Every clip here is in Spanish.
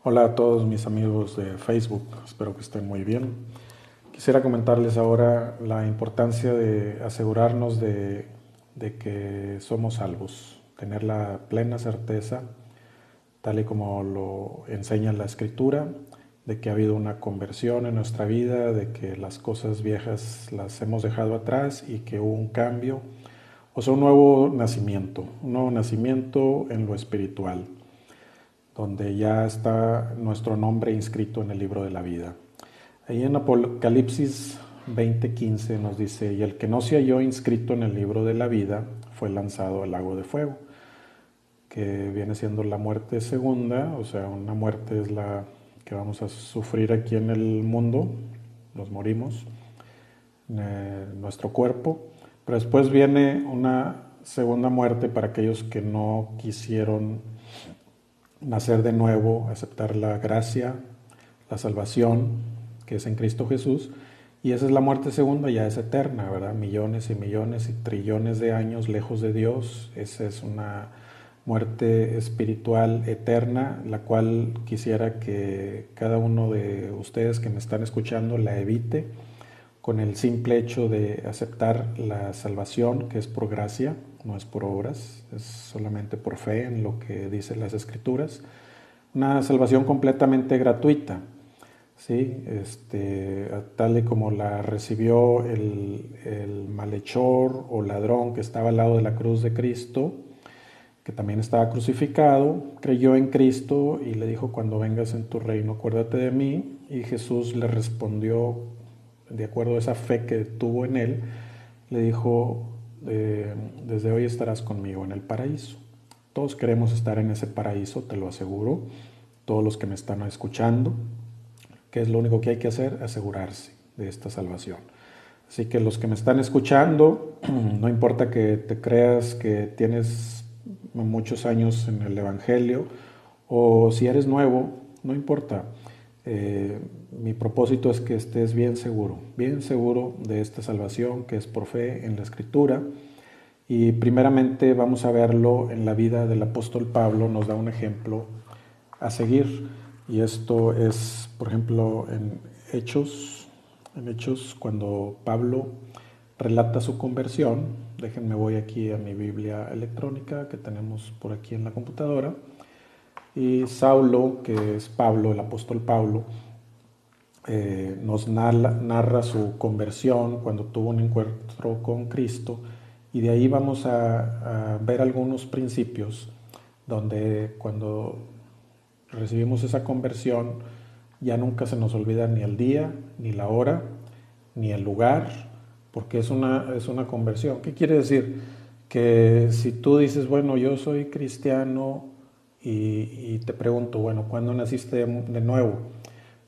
Hola a todos mis amigos de Facebook, espero que estén muy bien. Quisiera comentarles ahora la importancia de asegurarnos de que somos salvos, tener la plena certeza, tal y como lo enseña la Escritura, de que ha habido una conversión en nuestra vida, de que las cosas viejas las hemos dejado atrás y que hubo un cambio, o sea, un nuevo nacimiento en lo espiritual donde ya está nuestro nombre inscrito en el libro de la vida. Ahí en Apocalipsis 20:15 nos dice, y el que no se halló inscrito en el libro de la vida fue lanzado al lago de fuego, que viene siendo la muerte segunda, o sea, una muerte es la que vamos a sufrir aquí en el mundo, nos morimos, nuestro cuerpo, pero después viene una segunda muerte para aquellos que no quisieron nacer de nuevo, aceptar la gracia, la salvación que es en Cristo Jesús. Y esa es la muerte segunda, ya es eterna, ¿verdad? Millones y millones y trillones de años lejos de Dios. Esa es una muerte espiritual eterna, la cual quisiera que cada uno de ustedes que me están escuchando la evite con el simple hecho de aceptar la salvación, que es por gracia, no es por obras, es solamente por fe en lo que dicen las Escrituras. Una salvación completamente gratuita, ¿sí? Tal y como la recibió el malhechor o ladrón que estaba al lado de la cruz de Cristo, que también estaba crucificado, creyó en Cristo y le dijo, cuando vengas en tu reino, acuérdate de mí. Y Jesús le respondió, de acuerdo a esa fe que tuvo en él, le dijo, desde hoy estarás conmigo en el paraíso. Todos queremos estar en ese paraíso, te lo aseguro, todos los que me están escuchando, que es lo único que hay que hacer, asegurarse de esta salvación. Así que los que me están escuchando, no importa que te creas que tienes muchos años en el Evangelio o si eres nuevo, no importa. Mi propósito es que estés bien seguro de esta salvación que es por fe en la Escritura. Y primeramente vamos a verlo en la vida del apóstol Pablo, nos da un ejemplo a seguir. Y esto es, por ejemplo, en Hechos, cuando Pablo relata su conversión. Déjenme, voy aquí a mi Biblia electrónica que tenemos por aquí en la computadora. Y Saulo, que es Pablo, el apóstol Pablo, nos narra su conversión cuando tuvo un encuentro con Cristo, y de ahí vamos a ver algunos principios donde cuando recibimos esa conversión ya nunca se nos olvida ni el día, ni la hora, ni el lugar, porque es una conversión. ¿Qué quiere decir? Que si tú dices, bueno, yo soy cristiano y te pregunto, bueno, ¿cuándo naciste de nuevo?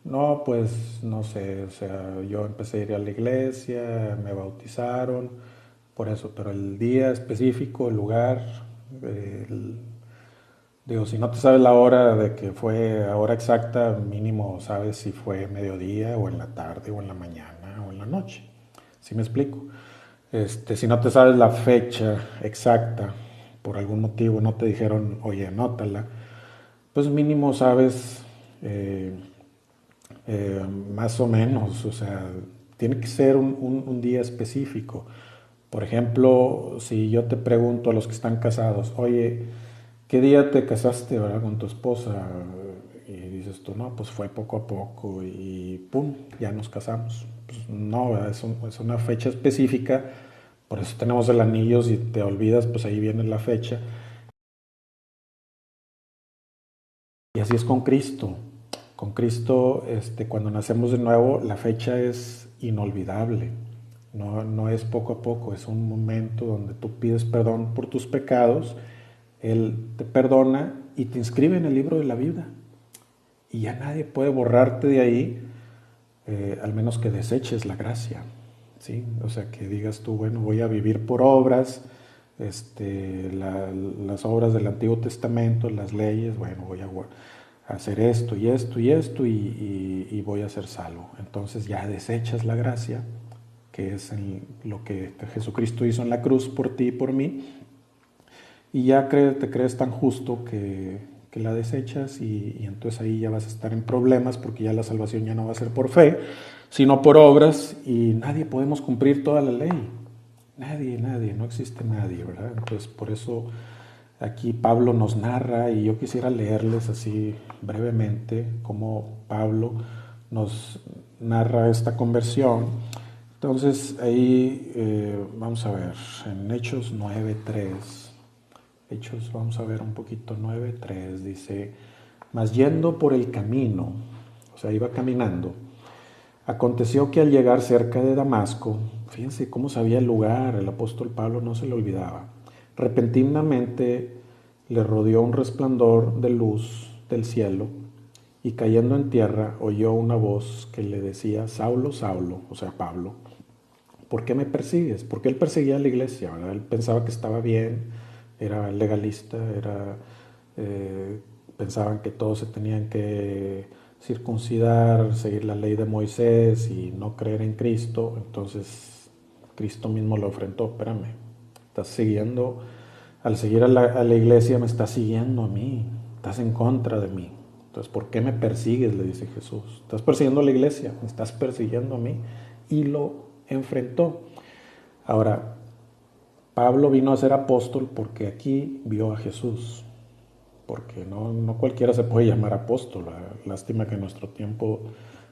No, pues no sé, o sea, yo empecé a ir a la iglesia, me bautizaron, por eso, pero el día específico, el lugar, el, digo, si no te sabes la hora de que fue a hora exacta, mínimo sabes si fue mediodía o en la tarde o en la mañana o en la noche. ¿Sí me explico? Si no te sabes la fecha exacta, por algún motivo no te dijeron, oye, anótala, pues mínimo sabes más o menos, o sea, tiene que ser un día específico. Por ejemplo, si yo te pregunto a los que están casados, oye, ¿qué día te casaste, verdad, con tu esposa? Y dices tú, no, pues fue poco a poco y pum, ya nos casamos. Pues no, ¿verdad? Es una fecha específica, por eso tenemos el anillo, si te olvidas, pues ahí viene la fecha. Y así es con Cristo. Con Cristo, cuando nacemos de nuevo, la fecha es inolvidable. No, no es poco a poco, es un momento donde tú pides perdón por tus pecados, Él te perdona y te inscribe en el libro de la vida. Y ya nadie puede borrarte de ahí, al menos que deseches la gracia. ¿Sí? O sea, que digas tú, bueno, voy a vivir por obras, las obras del Antiguo Testamento, las leyes, bueno, voy a hacer esto y esto y esto y voy a ser salvo. Entonces ya desechas la gracia, que es lo que Jesucristo hizo en la cruz por ti y por mí, y ya te crees tan justo que la desechas y entonces ahí ya vas a estar en problemas porque ya la salvación ya no va a ser por fe, sino por obras y nadie podemos cumplir toda la ley. Nadie, no existe nadie, ¿verdad? Entonces por eso aquí Pablo nos narra y yo quisiera leerles así brevemente cómo Pablo nos narra esta conversión. Entonces ahí vamos a ver en Hechos 9:3. Hechos, vamos a ver un poquito 9:3, dice, mas yendo por el camino, o sea, iba caminando, aconteció que al llegar cerca de Damasco, fíjense cómo sabía el lugar, el apóstol Pablo no se le olvidaba, repentinamente le rodeó un resplandor de luz del cielo y cayendo en tierra oyó una voz que le decía, Saulo, Saulo, o sea, Pablo, ¿por qué me persigues? Porque él perseguía a la iglesia, ¿verdad? Él pensaba que estaba bien, era legalista, pensaban que todos se tenían que circuncidar, seguir la ley de Moisés y no creer en Cristo. Entonces Cristo mismo lo enfrentó, espérame, estás siguiendo, al seguir a la iglesia me estás siguiendo a mí, estás en contra de mí. Entonces, ¿por qué me persigues? Le dice Jesús. Estás persiguiendo a la iglesia, me estás persiguiendo a mí. Y lo enfrentó. Ahora, Pablo vino a ser apóstol porque aquí vio a Jesús, porque no cualquiera se puede llamar apóstol. Lástima que en nuestro tiempo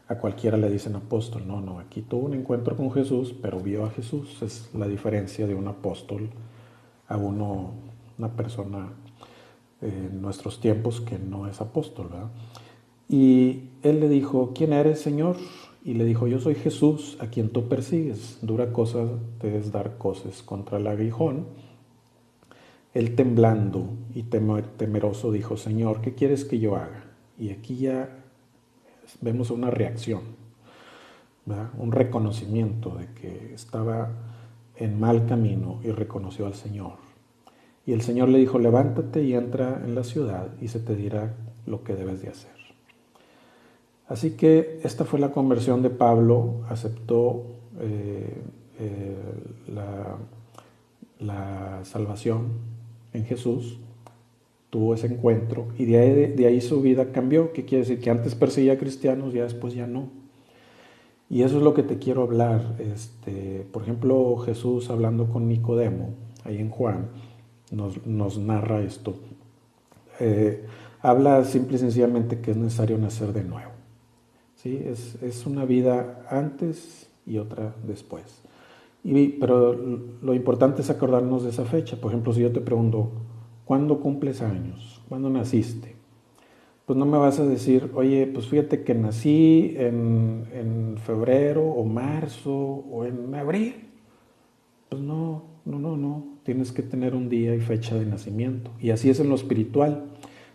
a cualquiera le dicen apóstol. No, aquí tuvo un encuentro con Jesús, pero vio a Jesús. Es la diferencia de un apóstol a una persona en nuestros tiempos que no es apóstol, ¿verdad? Y él le dijo, ¿quién eres, Señor? Y le dijo, yo soy Jesús, a quien tú persigues. Dura cosa te es dar cosas contra el aguijón. Él temblando y temeroso dijo, Señor, ¿qué quieres que yo haga? Y aquí ya vemos una reacción, ¿verdad? Un reconocimiento de que estaba en mal camino y reconoció al Señor. Y el Señor le dijo, levántate y entra en la ciudad y se te dirá lo que debes de hacer. Así que esta fue la conversión de Pablo, aceptó la salvación en Jesús, tuvo ese encuentro y de ahí su vida cambió. ¿Qué quiere decir? Que antes perseguía a cristianos, ya después ya no. Y eso es lo que te quiero hablar. Por ejemplo, Jesús hablando con Nicodemo, ahí en Juan, nos narra esto. Habla simple y sencillamente que es necesario nacer de nuevo. ¿Sí? Es una vida antes y otra después. Pero lo importante es acordarnos de esa fecha. Por ejemplo, si yo te pregunto, ¿cuándo cumples años? ¿Cuándo naciste? Pues no me vas a decir, oye, pues fíjate que nací en febrero o marzo o en abril. Pues no. Tienes que tener un día y fecha de nacimiento. Y así es en lo espiritual.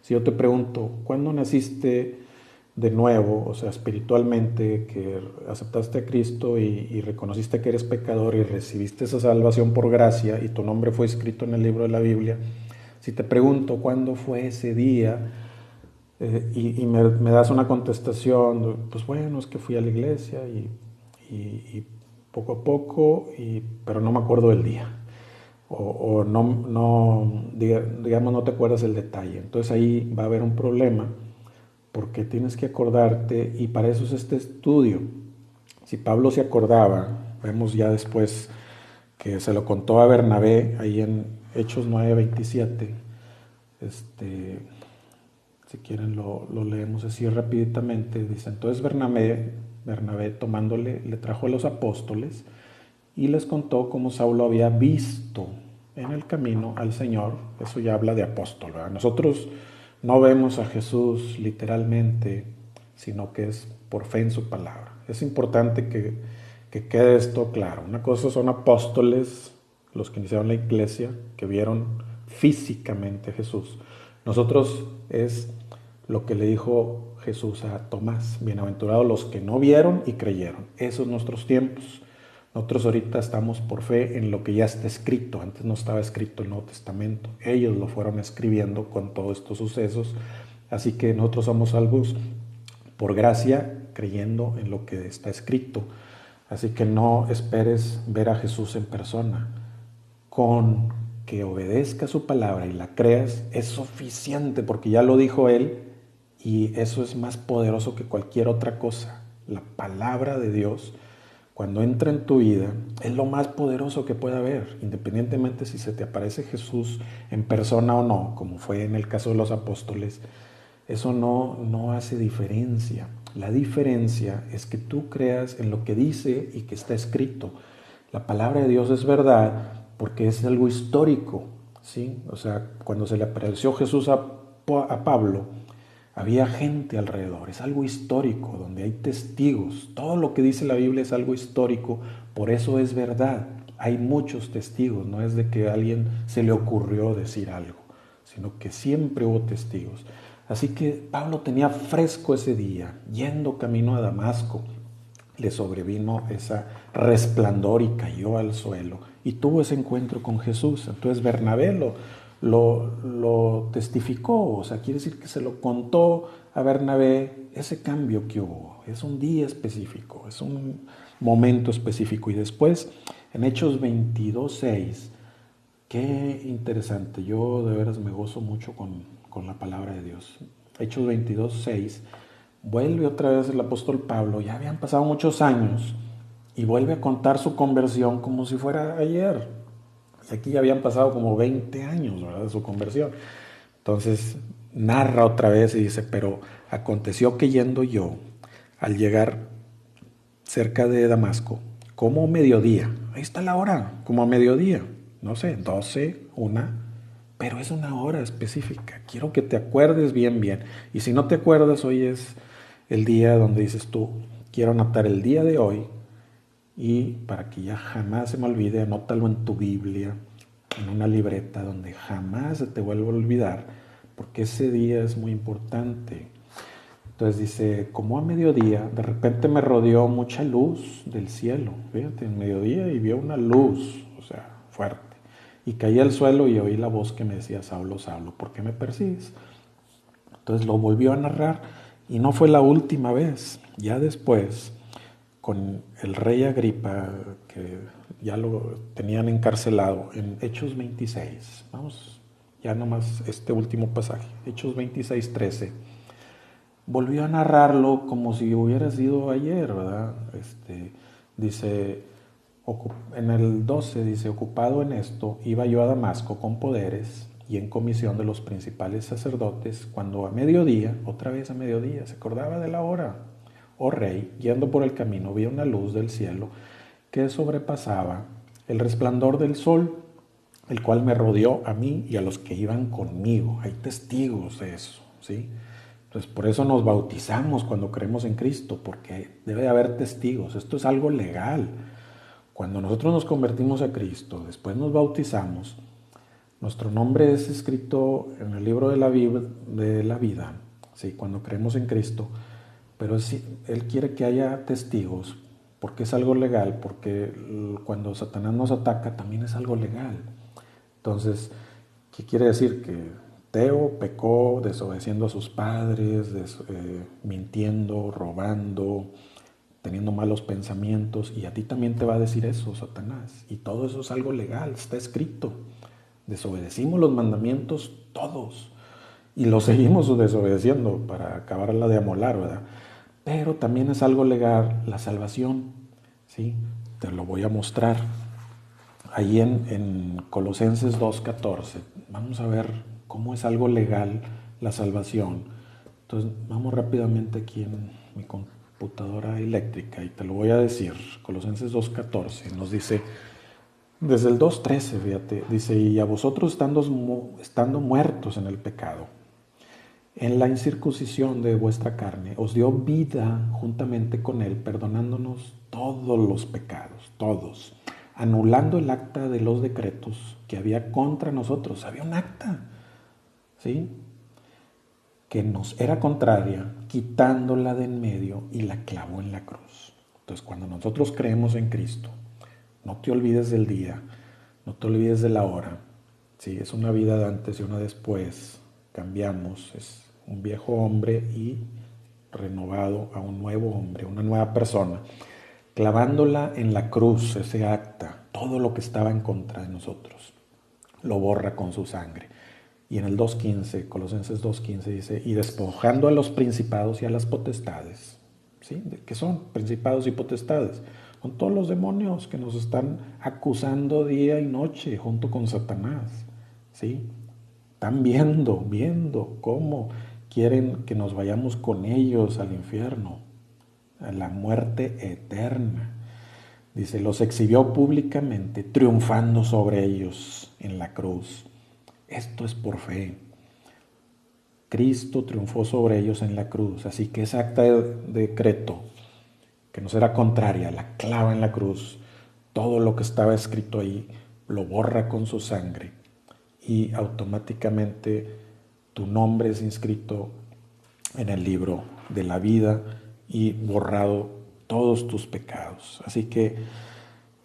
Si yo te pregunto, ¿cuándo naciste de nuevo, o sea, espiritualmente, que aceptaste a Cristo y reconociste que eres pecador y recibiste esa salvación por gracia y tu nombre fue escrito en el libro de la Biblia? Si te pregunto cuándo fue ese día y me das una contestación, pues bueno, es que fui a la iglesia y poco a poco, pero no me acuerdo del día. O digamos, no te acuerdas del detalle. Entonces ahí va a haber un problema porque tienes que acordarte y para eso es este estudio. Si Pablo se acordaba, vemos ya después que se lo contó a Bernabé ahí en Hechos 9:27. Si quieren lo leemos así rapiditamente. Dice, entonces Bernabé tomándole, le trajo a los apóstoles y les contó cómo Saulo había visto en el camino al Señor. Eso ya habla de apóstol, ¿verdad? Nosotros no vemos a Jesús literalmente, sino que es por fe en su palabra. Es importante que quede esto claro. Una cosa son apóstoles, los que iniciaron la iglesia, que vieron físicamente a Jesús. Nosotros es lo que le dijo Jesús a Tomás, bienaventurados los que no vieron y creyeron. Esos son nuestros tiempos. Nosotros ahorita estamos por fe en lo que ya está escrito. Antes no estaba escrito el Nuevo Testamento. Ellos lo fueron escribiendo con todos estos sucesos. Así que nosotros somos salvos por gracia, creyendo en lo que está escrito. Así que no esperes ver a Jesús en persona. Con que obedezcas su palabra y la creas es suficiente, porque ya lo dijo Él, y eso es más poderoso que cualquier otra cosa. La palabra de Dios, cuando entra en tu vida, es lo más poderoso que puede haber, independientemente si se te aparece Jesús en persona o no, como fue en el caso de los apóstoles. Eso no hace diferencia. La diferencia es que tú creas en lo que dice y que está escrito. La palabra de Dios es verdad porque es algo histórico, ¿sí? O sea, cuando se le apareció Jesús a Pablo, había gente alrededor. Es algo histórico, donde hay testigos. Todo lo que dice la Biblia es algo histórico, por eso es verdad. Hay muchos testigos, no es de que a alguien se le ocurrió decir algo, sino que siempre hubo testigos. Así que Pablo tenía fresco ese día, yendo camino a Damasco. Le sobrevino ese resplandor y cayó al suelo y tuvo ese encuentro con Jesús. Entonces Bernabé lo testificó, o sea, quiere decir que se lo contó a Bernabé ese cambio que hubo. Es un día específico, es un momento específico. Y después, en Hechos 22:6, qué interesante, yo de veras me gozo mucho con la palabra de Dios. Hechos 22:6, vuelve otra vez el apóstol Pablo, ya habían pasado muchos años, y vuelve a contar su conversión como si fuera ayer. Y aquí ya habían pasado como 20 años, ¿verdad?, de su conversión. Entonces narra otra vez y dice, pero aconteció que yendo yo, al llegar cerca de Damasco, como mediodía, ahí está la hora, como a mediodía, no sé, 12, 1, pero es una hora específica. Quiero que te acuerdes bien, bien. Y si no te acuerdas, hoy es el día donde dices tú, quiero anotar el día de hoy, y para que ya jamás se me olvide, anótalo en tu Biblia, en una libreta donde jamás se te vuelva a olvidar, porque ese día es muy importante. Entonces dice, como a mediodía, de repente me rodeó mucha luz del cielo, fíjate, en mediodía, y vio una luz, o sea, fuerte. Y caí al suelo y oí la voz que me decía, Saulo, Saulo, ¿por qué me persigues? Entonces lo volvió a narrar, y no fue la última vez. Ya después, con el rey Agripa, que ya lo tenían encarcelado, en Hechos 26, vamos, ya nomás este último pasaje, Hechos 26:13, volvió a narrarlo como si hubiera sido ayer, ¿verdad? Dice, en el 12 dice, ocupado en esto, iba yo a Damasco con poderes y en comisión de los principales sacerdotes, cuando a mediodía, otra vez a mediodía, se acordaba de la hora, oh rey, yendo por el camino, vi una luz del cielo que sobrepasaba el resplandor del sol, el cual me rodeó a mí y a los que iban conmigo. Hay testigos de eso, ¿sí? Entonces, por eso nos bautizamos cuando creemos en Cristo, porque debe de haber testigos. Esto es algo legal. Cuando nosotros nos convertimos a Cristo, después nos bautizamos, nuestro nombre es escrito en el libro de la vida, ¿sí?, cuando creemos en Cristo, pero Él quiere que haya testigos, porque es algo legal, porque cuando Satanás nos ataca también es algo legal. Entonces, ¿qué quiere decir? Que Teo pecó desobedeciendo a sus padres, mintiendo, robando, teniendo malos pensamientos, y a ti también te va a decir eso, Satanás. Y todo eso es algo legal, está escrito. Desobedecimos los mandamientos todos y los seguimos desobedeciendo para acabarla de amolar, ¿verdad? Pero también es algo legal la salvación, ¿sí? Te lo voy a mostrar. Ahí en Colosenses 2:14, vamos a ver cómo es algo legal la salvación. Entonces, vamos rápidamente aquí en mi computadora eléctrica y te lo voy a decir. Colosenses 2:14 nos dice, desde el 2:13, fíjate, dice, y a vosotros estando muertos en el pecado, en la incircuncisión de vuestra carne, os dio vida juntamente con él, perdonándonos todos los pecados, todos, anulando el acta de los decretos que había contra nosotros. Había un acta, ¿sí?, que nos era contraria, quitándola de en medio y la clavó en la cruz. Entonces, cuando nosotros creemos en Cristo, no te olvides del día, no te olvides de la hora, ¿sí? Es una vida de antes y una después, cambiamos, es un viejo hombre y renovado a un nuevo hombre, una nueva persona, clavándola en la cruz, ese acta, todo lo que estaba en contra de nosotros. lo borra con su sangre. Y en el 2.15, Colosenses 2.15 dice, y despojando a los principados y a las potestades. ¿Sí? ¿Qué son? Principados y potestades. Son todos los demonios que nos están acusando día y noche junto con Satanás. ¿Sí? Están viendo cómo quieren que nos vayamos con ellos al infierno, a la muerte eterna. Dice, los exhibió públicamente, triunfando sobre ellos en la cruz. Esto es por fe. Cristo triunfó sobre ellos en la cruz, así que esa acta de decreto, que nos era contraria, la clava en la cruz, todo lo que estaba escrito ahí, lo borra con su sangre y automáticamente tu nombre es inscrito en el libro de la vida y borrado todos tus pecados. Así que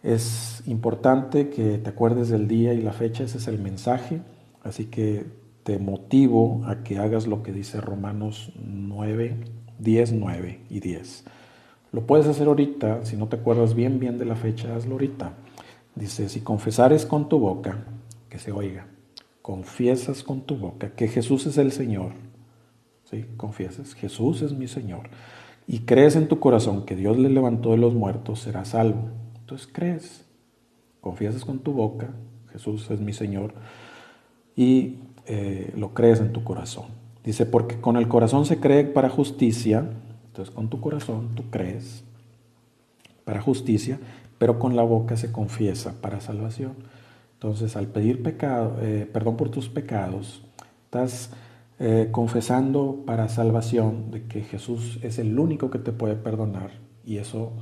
es importante que te acuerdes del día y la fecha, ese es el mensaje. Así que te motivo a que hagas lo que dice Romanos 9, 10, 9 y 10. Lo puedes hacer ahorita, si no te acuerdas bien de la fecha, hazlo ahorita. Dice, si confesares con tu boca, que se oiga, confiesas con tu boca que Jesús es el Señor, ¿sí? Confiesas, Jesús es mi Señor, y crees en tu corazón que Dios le levantó de los muertos, serás salvo. Entonces crees, confiesas con tu boca, Jesús es mi Señor, y lo crees en tu corazón. Dice, porque con el corazón se cree para justicia, entonces con tu corazón tú crees para justicia, pero con la boca se confiesa para salvación. Entonces, al pedir perdón por tus pecados, estás confesando para salvación de que Jesús es el único que te puede perdonar, y eso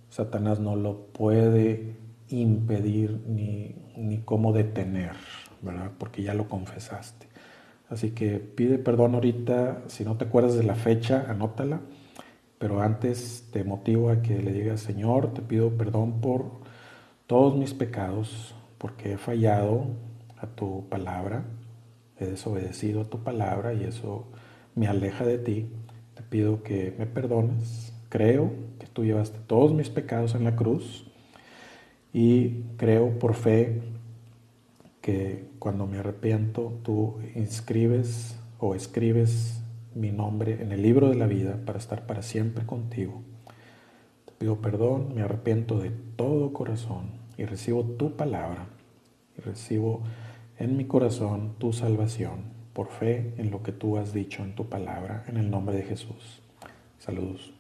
Satanás no lo puede impedir ni cómo detener, ¿verdad? Porque ya lo confesaste. Así que pide perdón ahorita. Si no te acuerdas de la fecha, anótala. Pero antes te motivo a que le digas, Señor, te pido perdón por todos mis pecados, porque he fallado a tu palabra, he desobedecido a tu palabra y eso me aleja de ti. Te pido que me perdones. Creo que tú llevaste todos mis pecados en la cruz y creo por fe que cuando me arrepiento tú inscribes o escribes mi nombre en el libro de la vida para estar para siempre contigo. Te pido perdón, me arrepiento de todo corazón y recibo tu palabra y recibo en mi corazón tu salvación por fe en lo que tú has dicho en tu palabra, en el nombre de Jesús. Saludos.